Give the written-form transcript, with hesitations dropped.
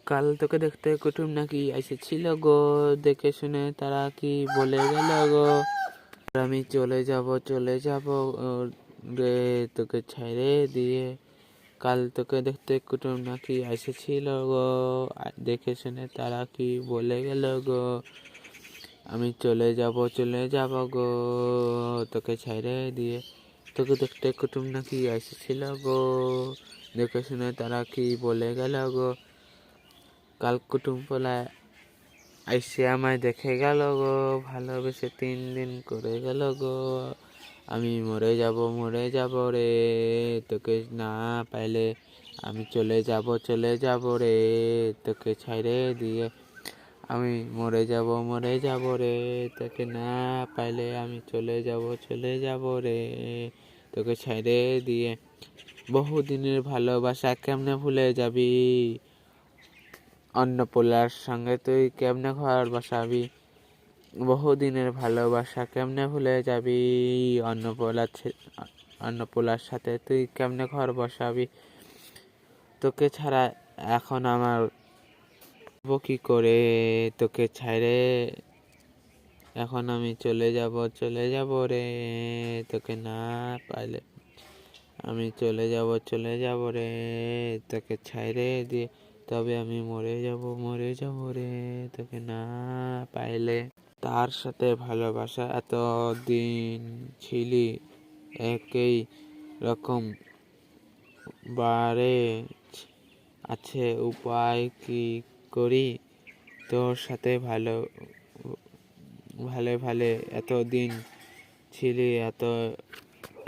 কাল তোকে দেখতে কুটুম নাকি এসেছিল গো, দেখে শুনে তারা কি বলে গেল গো। আমি চলে যাব রে তোকে ছেড়ে দিয়ে। কাল তোকে দেখতে কুটুম নাকি এসেছিল গো, দেখে শুনে তারা কি বলে গেল গো। আমি চলে যাব গো তোকে ছেড়ে দিয়ে। তোকে দেখতে কুটুম নাকি এসেছিল গো, দেখে শুনে তারা কি বলে গেল গো। কাল কুটুম পোলা আইসে আমায় দেখে গেল গো, ভালোবেসে 3 দিন করে গেল গো। আমি মরে যাব রে তোকে না পাইলে। আমি চলে যাব রে তোকে ছেড়ে দিয়ে। আমি মরে যাব রে তোকে না পাইলে। আমি চলে যাব রে তোকে ছেড়ে দিয়ে। বহুদিনের ভালোবাসা কেমনে ভুলে যাবি, অন্য পোলার সঙ্গে তুই কেমনে ঘর বসাবি। বহুদিনের ভালোবাসা কেমনে ভুলে যাবি, অন্য পোলার সাথে তুই কেমনে ঘর বসাবি। তোকে ছাড়া এখন আমার কি করে, তোকে ছেড়ে এখন আমি চলে যাব রে তোকে না পাইলে। আমি চলে যাব রে তোকে ছেড়ে দিয়ে। তবে আমি মরে যাব রে তোকে না পাইলে। তার সাথে ভালোবাসা এতদিন ছিলি একই রকম বারে আছে, উপায় কি করি। তোর সাথে ভালো এতদিন ছিলি